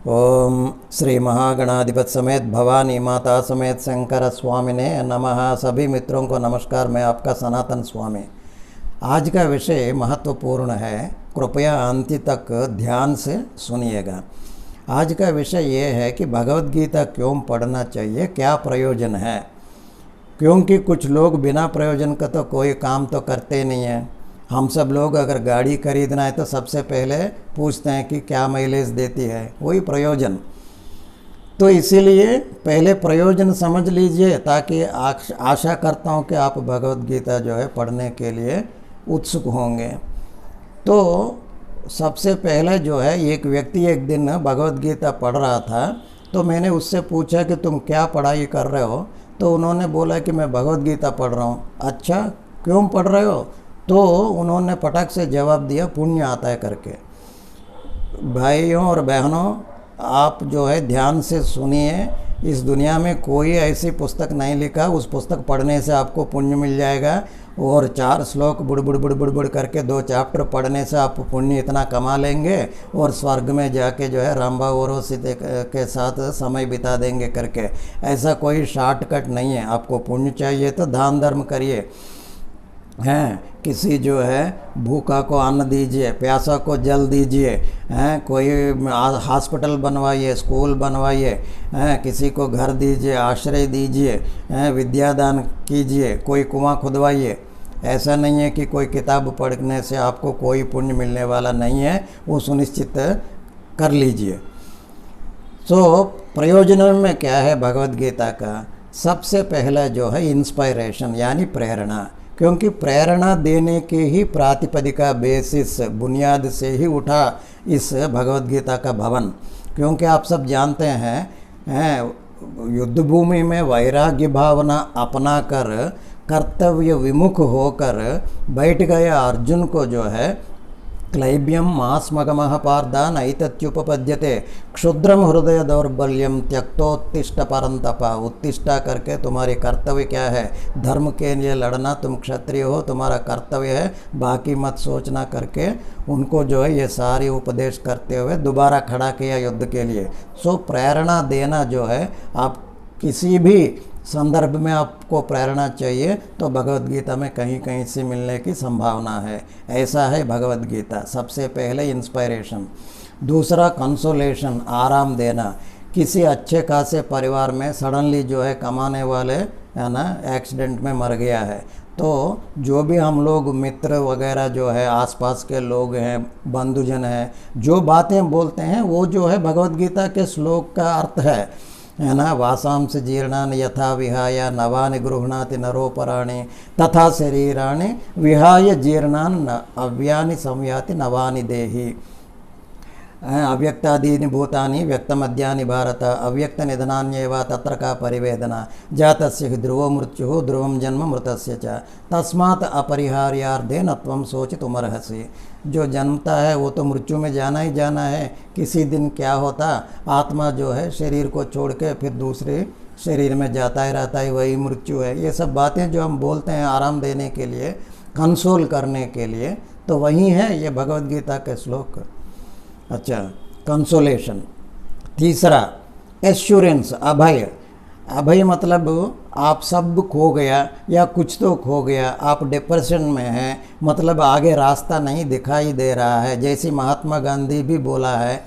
ओम श्री महागणाधिपति समेत भवानी माता समेत शंकर स्वामिने नमः। सभी मित्रों को नमस्कार। मैं आपका सनातन स्वामी। आज का विषय महत्वपूर्ण है, कृपया अंत तक ध्यान से सुनिएगा। आज का विषय ये है कि भगवद गीता क्यों पढ़ना चाहिए, क्या प्रयोजन है। क्योंकि कुछ लोग बिना प्रयोजन का तो कोई काम तो करते नहीं हैं। हम सब लोग अगर गाड़ी खरीदना है तो सबसे पहले पूछते हैं कि क्या माइलेज देती है, वही प्रयोजन। तो इसीलिए पहले प्रयोजन समझ लीजिए, ताकि आशा करता हूँ कि आप भगवद गीता जो है पढ़ने के लिए उत्सुक होंगे। तो सबसे पहले जो है, एक व्यक्ति एक दिन भगवद गीता पढ़ रहा था, तो मैंने उससे पूछा कि तुम क्या पढ़ाई कर रहे हो। तो उन्होंने बोला कि मैं भगवद गीता पढ़ रहा हूँ। अच्छा, क्यों पढ़ रहे हो? तो उन्होंने पटक से जवाब दिया, पुण्य आता है करके। भाइयों और बहनों, आप जो है ध्यान से सुनिए। इस दुनिया में कोई ऐसी पुस्तक नहीं लिखा, उस पुस्तक पढ़ने से आपको पुण्य मिल जाएगा। और 4 श्लोक बुड़ करके 2 चैप्टर पढ़ने से आप पुण्य इतना कमा लेंगे और स्वर्ग में जाके जो है रामबा और सीते के साथ समय बिता देंगे करके। ऐसा कोई शॉर्टकट नहीं है। आपको पुण्य चाहिए तो दान धर्म करिए, हैं, किसी जो है भूखा को अन्न दीजिए, प्यासा को जल दीजिए, हैं, कोई हॉस्पिटल बनवाइए, स्कूल बनवाइए, हैं, किसी को घर दीजिए, आश्रय दीजिए, हैं, विद्यादान कीजिए, कोई कुआं खुदवाइए। ऐसा नहीं है कि कोई किताब पढ़ने से आपको कोई पुण्य मिलने वाला नहीं है, वो सुनिश्चित कर लीजिए। तो प्रयोजन में क्या है भगवद गीता का? सबसे पहला जो है इंस्पायरेशन, यानी प्रेरणा। क्योंकि प्रेरणा देने के ही प्रातिपदिका, बेसिस, बुनियाद से ही उठा इस भगवद गीता का भवन। क्योंकि आप सब जानते हैं, युद्ध भूमि में वैराग्य भावना अपना कर कर्तव्य विमुख होकर बैठ गया अर्जुन को जो है क्लैब्यम मास्मगमः पार्थ नैतत्युपपद्यते क्षुद्रम हृदय दौर्बल्यम त्यक्तोत्तिष्ठ परंतप। उत्तिष्ठा करके तुम्हारी कर्तव्य क्या है? धर्म के लिए लड़ना। तुम क्षत्रिय हो, तुम्हारा कर्तव्य है, बाकी मत सोचना करके उनको जो है ये सारी उपदेश करते हुए दोबारा खड़ा किया युद्ध के लिए। सो प्रेरणा देना जो है, आप किसी भी संदर्भ में आपको प्रेरणा चाहिए तो भगवद गीता में कहीं कहीं से मिलने की संभावना है। ऐसा है भगवद गीता। सबसे पहले इंस्पायरेशन। दूसरा कंसोलेशन, आराम देना। किसी अच्छे खासे परिवार में सडनली जो है कमाने वाले है ना एक्सीडेंट में मर गया है, तो जो भी हम लोग मित्र वगैरह जो है आसपास के लोग हैं, बंधुजन हैं, जो बातें बोलते हैं वो जो है भगवद गीता के श्लोक का अर्थ है ना। वासांस जीर्णानि यथा विहाय नवानि गृह्णाति नरोपराणि तथा शरीराणि विहाय जीर्णान् अव्यानि संयाति नवानि देहि। अव्यक्तादीनि भूतानि व्यक्तमद्यानि भारत अव्यक्त निधनान्येव तत्र का परिवेदना जातस्य हि ध्रुवो मृत्युः ध्रुवं जन्म मृतस्य च तस्मात् अपरिहार्यार्धे न त्वं शोचितुमर्हसि। जो जन्मता है वो तो मृत्यु में जाना ही जाना है। किसी दिन क्या होता, आत्मा जो है शरीर को छोड़ के फिर दूसरे शरीर में जाता ही रहता है, वही मृत्यु है। ये सब बातें जो हम बोलते हैं आराम देने के लिए, कंसोल करने के लिए, तो वही है ये भगवद गीता के श्लोक। अच्छा, कंसोलेशन। तीसरा एश्योरेंस, अभय। अभय मतलब आप सब खो गया या कुछ तो खो गया, आप डिप्रेशन में हैं, मतलब आगे रास्ता नहीं दिखाई दे रहा है। जैसे महात्मा गांधी भी बोला है,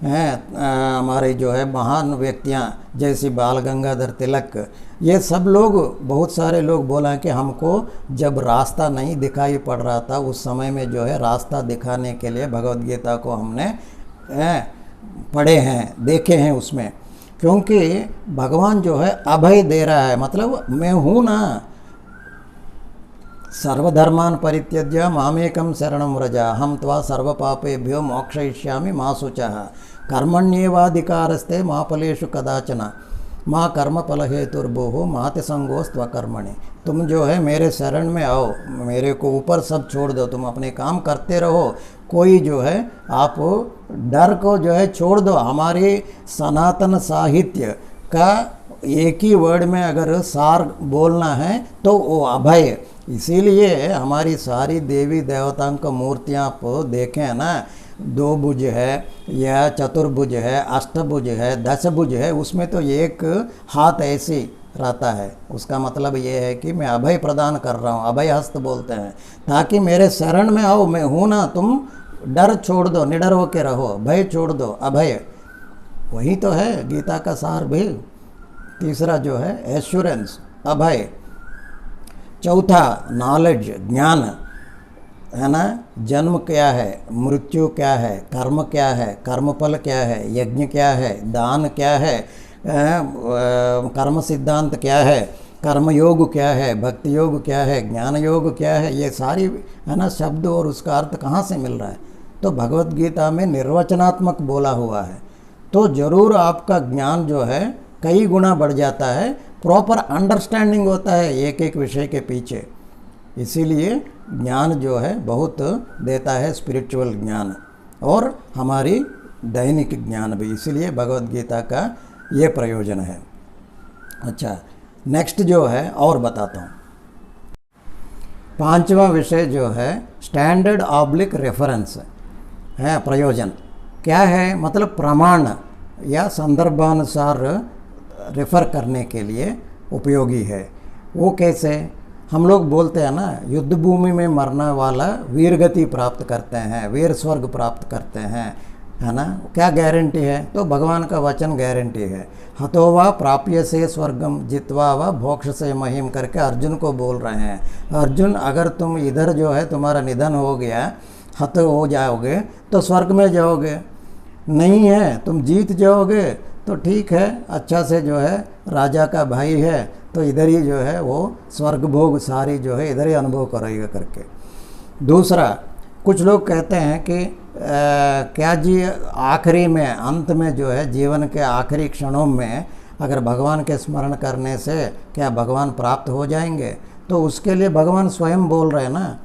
हमारे जो है महान व्यक्तियाँ जैसे बाल गंगाधर तिलक, ये सब लोग, बहुत सारे लोग बोला कि हमको जब रास्ता नहीं दिखाई पड़ रहा था उस समय में जो है रास्ता दिखाने के लिए भगवद गीता को हमने पढ़े हैं, देखे हैं उसमें। क्योंकि भगवान जो है अभय दे रहा है, मतलब मैं हूँ ना। सर्वधर्मान परित्यज्य मामेकं शरणं व्रज हम त्वा सर्वपापेभ्यो मोक्षयिष्यामि मा शुचः कर्मण्येवाधिकारस्ते मा फलेषु कदाचन माँ कर्म फल हेतुर्भुः माति संगोस्त्वकर्मणि। तुम जो है मेरे शरण में आओ, मेरे को ऊपर सब छोड़ दो, तुम अपने काम करते रहो। कोई जो है आप डर को जो है छोड़ दो। हमारे सनातन साहित्य का एक ही वर्ड में अगर सार बोलना है तो वो अभय। इसीलिए हमारी सारी देवी देवताओं को मूर्तियाँ आप देखें ना, दो भुज है या चतुर्भुज है, अष्टभुज है, दशभुज है, उसमें तो एक हाथ ऐसे रहता है। उसका मतलब ये है कि मैं अभय प्रदान कर रहा हूँ, अभय हस्त बोलते हैं, ताकि मेरे शरण में आओ, मैं हूँ ना, तुम डर छोड़ दो, निडर होके रहो, भय छोड़ दो, अभय। वही तो है गीता का सार भी। तीसरा जो है एश्योरेंस, अभय। चौथा नॉलेज, ज्ञान, है ना। जन्म क्या है, मृत्यु क्या है, कर्म क्या है, कर्मफल क्या है, यज्ञ क्या है, दान क्या है, कर्म सिद्धांत क्या है, कर्म योग क्या है, भक्ति योग क्या है, ज्ञान योग क्या है, ये सारी, है ना, शब्द और उसका अर्थ कहाँ से मिल रहा है? तो भगवत गीता में निर्वचनात्मक बोला हुआ है। तो ज़रूर आपका ज्ञान जो है कई गुना बढ़ जाता है, प्रॉपर अंडरस्टैंडिंग होता है एक एक विषय के पीछे। इसीलिए ज्ञान जो है बहुत देता है, स्पिरिचुअल ज्ञान और हमारी दैनिक ज्ञान भी। इसीलिए भगवत गीता का ये प्रयोजन है। अच्छा, नेक्स्ट जो है और बताता हूँ। पांचवा विषय जो है स्टैंडर्ड ऑब्लिक रेफरेंस है। प्रयोजन क्या है? मतलब प्रमाण या संदर्भानुसार रेफर करने के लिए उपयोगी है। वो कैसे? हम लोग बोलते हैं ना, युद्ध भूमि में मरने वाला वीर गति प्राप्त करते हैं, वीर स्वर्ग प्राप्त करते हैं, है ना। क्या गारंटी है? तो भगवान का वचन गारंटी है। हतो वा प्राप्य से स्वर्गम जित्वा वा मोक्ष से महिम करके अर्जुन को बोल रहे हैं। अर्जुन, अगर तुम इधर जो है तुम्हारा निधन हो गया, हत हो जाओगे, तो स्वर्ग में जाओगे। नहीं है, तुम जीत जाओगे तो ठीक है, अच्छा से जो है राजा का भाई है तो इधर ही जो है वो स्वर्ग भोग सारी जो है इधर ही अनुभव करेगा करके। दूसरा, कुछ लोग कहते हैं कि क्या जी आखिरी में, अंत में जो है जीवन के आखिरी क्षणों में अगर भगवान के स्मरण करने से क्या भगवान प्राप्त हो जाएंगे? तो उसके लिए भगवान स्वयं बोल रहे हैं ना,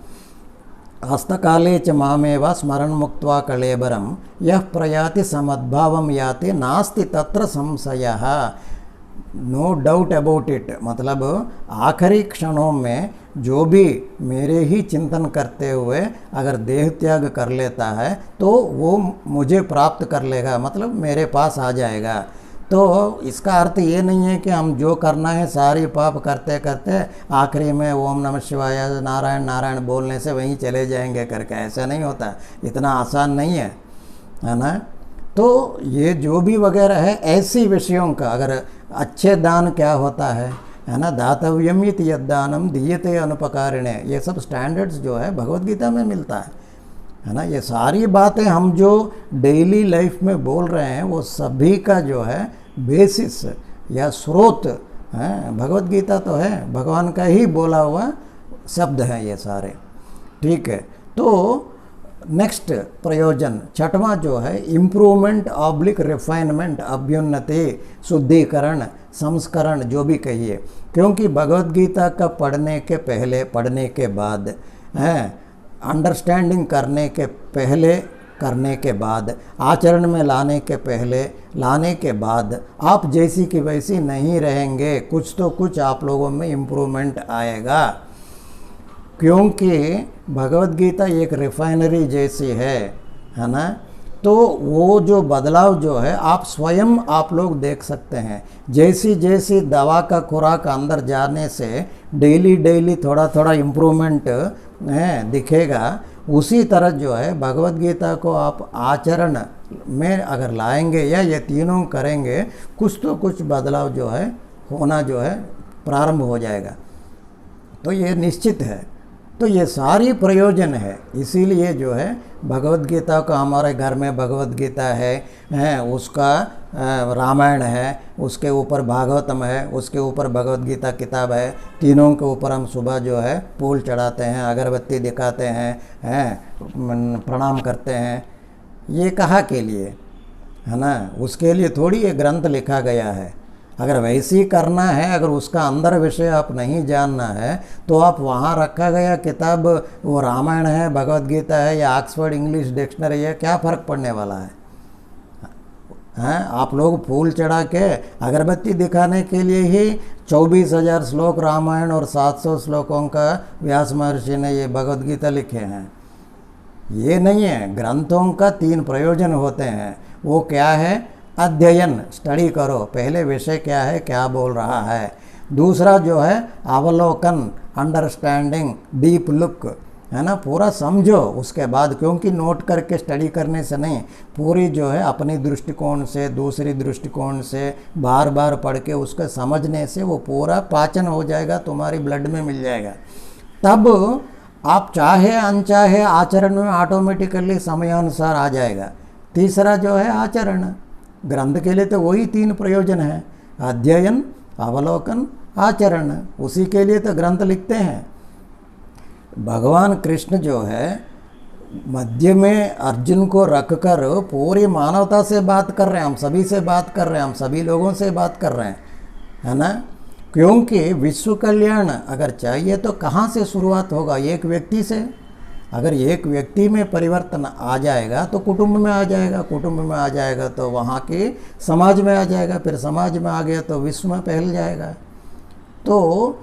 हस्तकाले च मामेव स्मरण मुक्त्वा कलेबरम यह प्रयाति समद्भावम याति नास्ति तत्र संशयः। No doubt about it. मतलब आखिरी क्षणों में जो भी मेरे ही चिंतन करते हुए अगर देह त्याग कर लेता है तो वो मुझे प्राप्त कर लेगा, मतलब मेरे पास आ जाएगा। तो इसका अर्थ ये नहीं है कि हम जो करना है सारी पाप करते करते आखिरी में ओम नमः शिवाय नारायण नारायण बोलने से वहीं चले जाएंगे करके। ऐसा नहीं होता, इतना आसान नहीं है, है ना। तो ये जो भी वगैरह है ऐसी विषयों का, अगर अच्छे दान क्या होता है ना, दातव्यम इति यद्दानम दीयते अनुपकारिणे, ये सब स्टैंडर्ड्स जो है भगवत गीता में मिलता है ना। ये सारी बातें हम जो डेली लाइफ में बोल रहे हैं वो सभी का जो है बेसिस या स्रोत है भगवत गीता तो है, भगवान का ही बोला हुआ शब्द है ये सारे। ठीक है, तो नेक्स्ट प्रयोजन छठवां जो है इम्प्रूवमेंट ऑब्लिक रिफाइनमेंट, अभ्युन्नति, शुद्धिकरण, संस्करण, जो भी कहिए। क्योंकि भगवत गीता का पढ़ने के पहले, पढ़ने के बाद हैं, अंडरस्टैंडिंग करने के पहले, करने के बाद, आचरण में लाने के पहले, लाने के बाद आप जैसी की वैसी नहीं रहेंगे। कुछ तो कुछ आप लोगों में इम्प्रूवमेंट आएगा, क्योंकि भगवत गीता एक रिफाइनरी जैसी है ना। तो वो जो बदलाव जो है आप स्वयं आप लोग देख सकते हैं। जैसी जैसी दवा का खुराक अंदर जाने से डेली डेली थोड़ा थोड़ा इम्प्रूवमेंट दिखेगा, उसी तरह जो है भगवत गीता को आप आचरण में अगर लाएंगे या ये तीनों करेंगे, कुछ तो कुछ बदलाव जो है होना जो है प्रारंभ हो जाएगा। तो ये निश्चित है। तो ये सारी प्रयोजन है। इसीलिए जो है भगवत गीता का, हमारे घर में भगवत गीता है उसका रामायण है, उसके ऊपर भागवतम है, उसके ऊपर भगवत गीता किताब है। तीनों के ऊपर हम सुबह जो है फूल चढ़ाते हैं, अगरबत्ती दिखाते हैं, प्रणाम करते हैं। ये कहाँ के लिए है ना? उसके लिए थोड़ी ये ग्रंथ लिखा गया है। अगर वैसे ही करना है, अगर उसका अंदर विषय आप नहीं जानना है, तो आप वहाँ रखा गया किताब वो रामायण है, भगवत गीता है या ऑक्सफोर्ड इंग्लिश डिक्शनरी है, क्या फ़र्क पड़ने वाला है? हैं, आप लोग फूल चढ़ा के अगरबत्ती दिखाने के लिए ही 24,000 श्लोक रामायण और 700 श्लोकों का व्यास महर्षि ने ये भगवत गीता लिखे हैं। ये नहीं है। ग्रंथों का 3 प्रयोजन होते हैं। वो क्या है? अध्ययन, स्टडी करो, पहले विषय क्या है, क्या बोल रहा है। दूसरा जो है अवलोकन, अंडरस्टैंडिंग, डीप लुक, है ना, पूरा समझो उसके बाद, क्योंकि नोट करके स्टडी करने से नहीं, पूरी जो है अपनी दृष्टिकोण से, दूसरी दृष्टिकोण से बार बार पढ़ के उसको समझने से वो पूरा पाचन हो जाएगा, तुम्हारी ब्लड में मिल जाएगा। तब आप चाहे अनचाहे आचरण में ऑटोमेटिकली समयानुसार आ जाएगा। तीसरा जो है आचरण, ग्रंथ के लिए तो वही 3 प्रयोजन है, अध्ययन, अवलोकन, आचरण। उसी के लिए तो ग्रंथ लिखते हैं। भगवान कृष्ण जो है मध्य में अर्जुन को रखकर पूरी मानवता से बात कर रहे हैं, हम सभी से बात कर रहे हैं, हम सभी लोगों से बात कर रहे हैं, है ना। क्योंकि विश्व कल्याण अगर चाहिए तो कहाँ से शुरुआत होगा? एक व्यक्ति से। अगर एक व्यक्ति में परिवर्तन आ जाएगा तो कुटुंब में आ जाएगा, कुटुंब में आ जाएगा तो वहाँ के समाज में आ जाएगा, फिर समाज में आ गया तो विश्व में फैल जाएगा। तो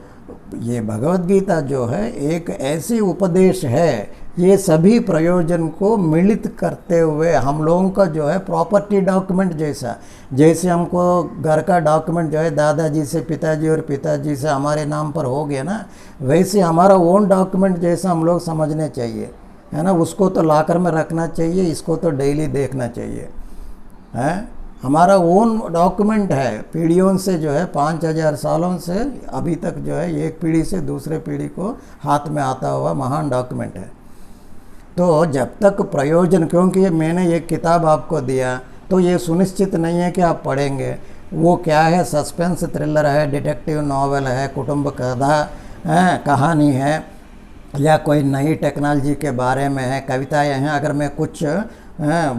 ये भगवत गीता जो है एक ऐसी उपदेश है, ये सभी प्रयोजन को मिलित करते हुए हम लोगों का जो है प्रॉपर्टी डॉक्यूमेंट जैसा, जैसे हमको घर का डॉक्यूमेंट जो है दादाजी से पिताजी और पिताजी से हमारे नाम पर हो गया ना, वैसे हमारा ओन डॉक्यूमेंट जैसा हम लोग समझने चाहिए, है ना। उसको तो लाकर में रखना चाहिए, इसको तो डेली देखना चाहिए, है। हमारा ओन डॉक्यूमेंट है, पीढ़ियों से जो है 5000 सालों से अभी तक जो है एक पीढ़ी से दूसरे पीढ़ी को हाथ में आता हुआ महान डॉक्यूमेंट है। तो जब तक प्रयोजन, क्योंकि मैंने एक किताब आपको दिया तो ये सुनिश्चित नहीं है कि आप पढ़ेंगे। वो क्या है? सस्पेंस थ्रिलर है, डिटेक्टिव नॉवेल है, कुटुंब कथा है, कहानी है, या कोई नई टेक्नोलॉजी के बारे में है, कविताएं हैं। अगर मैं कुछ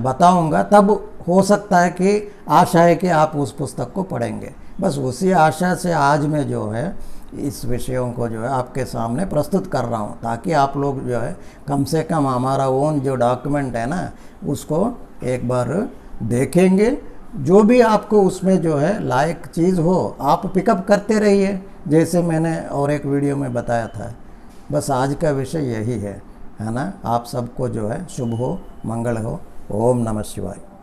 बताऊंगा तब हो सकता है कि आशा है कि आप उस पुस्तक को पढ़ेंगे। बस उसी आशा से आज मैं जो है इस विषयों को जो है आपके सामने प्रस्तुत कर रहा हूँ, ताकि आप लोग जो है कम से कम हमारा ओन जो डॉक्यूमेंट है ना, उसको एक बार देखेंगे। जो भी आपको उसमें जो है लायक चीज़ हो आप पिकअप करते रहिए, जैसे मैंने और एक वीडियो में बताया था। बस आज का विषय यही है ना। आप सबको जो है शुभ हो, मंगल हो। ओम नमः शिवाय।